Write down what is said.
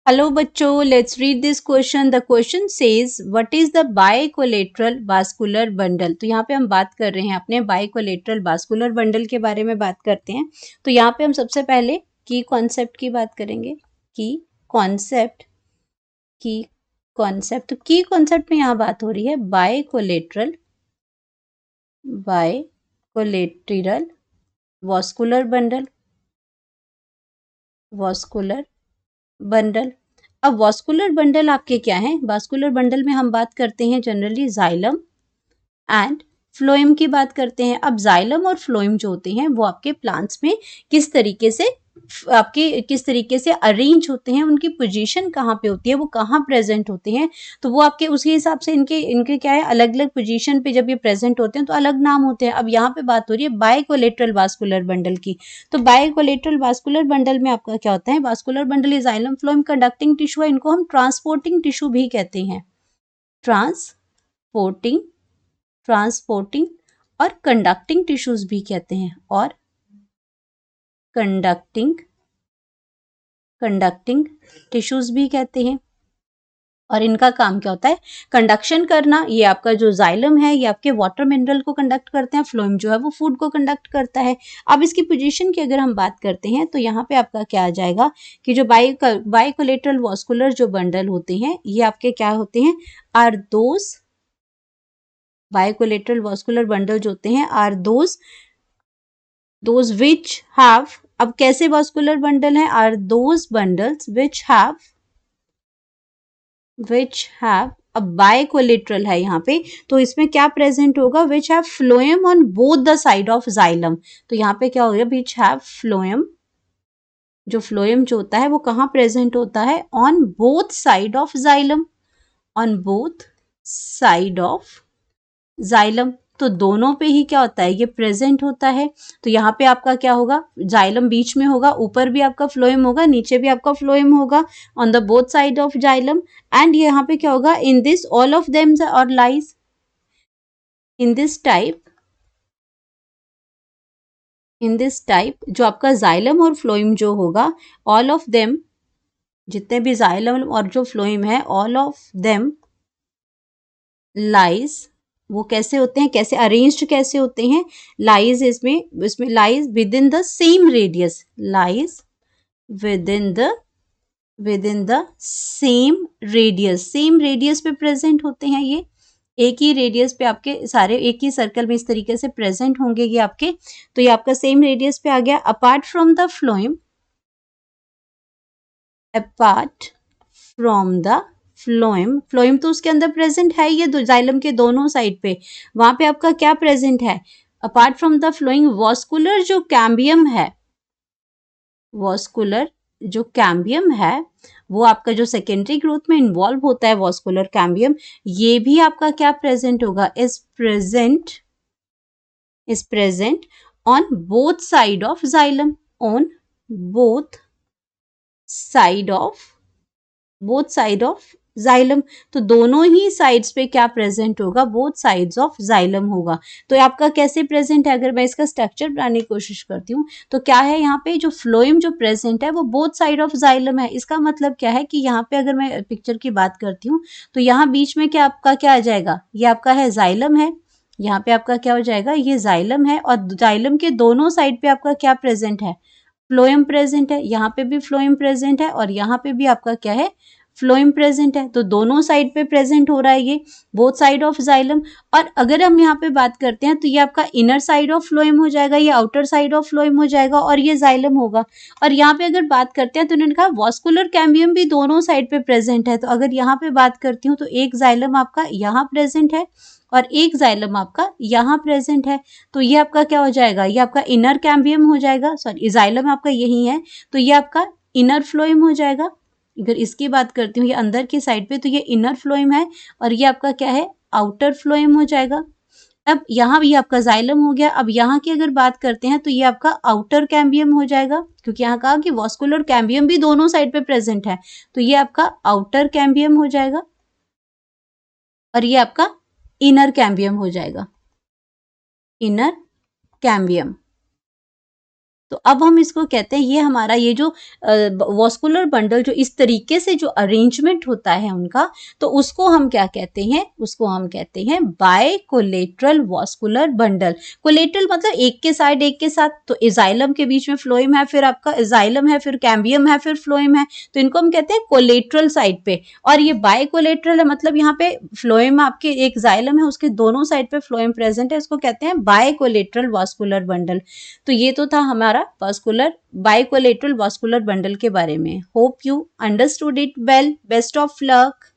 Hello बच्चों, let's read this question. The question says what is the bicollateral vascular bundle. तो यहाँ पे हम बात कर रहे हैं अपने बाइकोलेटरल वास्कुलर बंडल के बारे में बात करते हैं। तो यहाँ पे हम सबसे पहले की कॉन्सेप्ट की बात करेंगे। की कॉन्सेप्ट तो की कॉन्सेप्ट में यहाँ बात हो रही है बाइकोलेटरल वास्कुलर बंडल। अब वास्कुलर बंडल आपके क्या हैं? वास्कुलर बंडल में हम बात करते हैं जनरली जाइलम एंड फ्लोएम की बात करते हैं। अब जाइलम और फ्लोएम जो होते हैं वो आपके प्लांट्स में किस तरीके से अरेंज होते हैं, उनकी पोजीशन कहाँ पे होती है, वो कहाँ प्रेजेंट होते हैं, तो वो आपके उसी हिसाब से इनके क्या है, अलग अलग पोजीशन पे जब ये प्रेजेंट होते हैं तो अलग नाम होते हैं। अब यहाँ पे बात हो रही है बाइकोलेटरल वास्कुलर बंडल की। तो बाइकोलेटरल वास्कुलर बंडल में आपका क्या होता है? Vascular bundle is xylem phloem conducting tissue है। इनको हम ट्रांसपोर्टिंग टिश्यू भी कहते हैं। ट्रांसपोर्टिंग और कंडक्टिंग टिश्यूज भी कहते हैं। और कंडक्टिंग टिश्यूज भी कहते हैं। और इनका काम क्या होता है? कंडक्शन करना। ये आपका जो जाइलम है ये आपके वाटर मिनरल को कंडक्ट करते हैं, फ्लोएम जो है वो फूड को कंडक्ट करता है। अब इसकी पोजीशन की अगर हम बात करते हैं तो यहाँ पे आपका क्या आ जाएगा कि जो बाइकोलेटरल वास्कुलर जो बंडल होते हैं ये आपके क्या होते हैं? Are those bicollateral vascular bundle जो होते हैं आर दोज विच हैव। अब कैसे वास्कुलर बंडल है? Are those bundles which have अब बाइकोलेटरल है यहाँ पे, तो इसमें क्या प्रेजेंट होगा? Which have phloem on both the side of xylem. तो यहाँ पे क्या हो गया? Which have phloem. जो फ्लोएम जो होता है वो कहाँ प्रेजेंट होता है? On both side of xylem. On both side of xylem. तो दोनों पे ही क्या होता है? ये प्रेजेंट होता है। तो यहाँ पे आपका क्या होगा? जाइलम बीच में होगा, ऊपर भी आपका फ्लोएम होगा, नीचे भी आपका फ्लोएम होगा on the both side of xylem. And यहाँ पे क्या होगा? In this all of them और लाइज इन दिस टाइप जो आपका जाइलम और फ्लोएम जो होगा, ऑल ऑफ देम, जितने भी जाइलम और जो फ्लोएम है, ऑल ऑफ देम लाइज। वो कैसे होते हैं? कैसे अरेंज्ड कैसे होते हैं? लाइज इसमें lies with in the same radius. Lies with in the same radius पे प्रेजेंट होते हैं। ये एक ही रेडियस पे आपके सारे एक ही सर्कल में इस तरीके से प्रेजेंट होंगे ये आपके। तो ये आपका सेम रेडियस पे आ गया। Apart from the phloem phloem तो उसके अंदर प्रेजेंट है, ये जाइलम के दोनों साइड पे। वहां पे आपका क्या प्रेजेंट है? Apart from the flowing vascular जो कैम्बियम है, वो आपका जो सेकेंडरी ग्रोथ में इन्वॉल्व होता है वास्कुलर कैम्बियम, ये भी आपका क्या प्रेजेंट होगा? Is present on both side of xylem. On both side of xylem. तो दोनों ही साइड्स पे क्या प्रेजेंट होगा? बोथ साइड्स ऑफ जाइलम होगा। तो आपका कैसे प्रेजेंट है? अगर मैं इसका स्ट्रक्चर बनाने की कोशिश करती हूँ तो क्या है? यहाँ पे जो फ्लोएम जो प्रेजेंट है वो बोथ साइड ऑफ जाइलम है। इसका मतलब क्या है कि यहाँ पे अगर मैं पिक्चर की बात करती हूँ तो यहाँ बीच में क्या आपका क्या आ जाएगा? ये आपका है जाइलम है। यहाँ पे आपका क्या हो जाएगा? ये जाइलम है और जाइलम के दोनों साइड पे आपका क्या प्रेजेंट है? फ्लोएम प्रेजेंट है। यहाँ पे भी फ्लोएम प्रेजेंट है और यहाँ पे भी आपका क्या है? फ्लोएम प्रेजेंट है। तो दोनों साइड पे प्रेजेंट हो रहा है ये, बोथ साइड ऑफ जाइलम। और अगर हम यहाँ पे बात करते हैं तो ये आपका इनर साइड ऑफ फ्लोएम हो जाएगा, ये आउटर साइड ऑफ फ्लोएम हो जाएगा और ये जाइलम होगा। और यहाँ पे अगर बात करते हैं तो उन्होंने कहा वास्कुलर कैम्बियम भी दोनों साइड पे प्रेजेंट है। तो अगर यहाँ पे बात करती हूँ तो एक जाइलम आपका यहाँ प्रेजेंट है और एक जाइलम आपका यहाँ प्रेजेंट है। तो ये आपका क्या हो जाएगा? ये आपका इनर कैम्बियम हो जाएगा। सॉरी, जाइलम आपका यही है, तो ये आपका इनर फ्लोएम हो जाएगा। अगर इसकी बात करती हूँ ये अंदर की साइड पे, तो ये इनर फ्लोएम है और ये आपका क्या है? आउटर फ्लोएम हो जाएगा। अब यहाँ भी आपका जाइलम हो गया। अब यहाँ की अगर बात करते हैं तो ये आपका आउटर कैम्बियम हो जाएगा, क्योंकि यहाँ कहा कि वास्कुलर कैम्बियम भी दोनों साइड पे प्रेजेंट है। तो ये आपका आउटर कैम्बियम हो जाएगा और ये आपका इनर कैम्बियम हो जाएगा। Inner cambium. तो अब हम इसको कहते हैं, ये हमारा ये जो वॉस्कुलर बंडल जो इस तरीके से जो अरेंजमेंट होता है उनका, तो उसको हम क्या कहते हैं, उसको हम कहते हैं बायकोलेटरल वॉस्कुलर बंडल। कोलेटरल मतलब एक के साइड एक के साथ, तो इजाइलम के बीच में फ्लोएम है, फिर आपका इजाइलम है, फिर कैम्बियम है, फिर फ्लोएम है, तो इनको हम कहते हैं कोलेटरल साइड पे। और ये बायकोलेटरल है, मतलब यहाँ पे फ्लोएम आपके एक जाइलम है, उसके दोनों साइड पे फ्लोएम प्रेजेंट है, इसको कहते हैं बायकोलेटरल वॉस्कुलर बंडल। तो ये तो था हमारा वास्कुलर बायकोलेटरल वास्कुलर बंडल के बारे में। Hope you understood it well. Best of luck.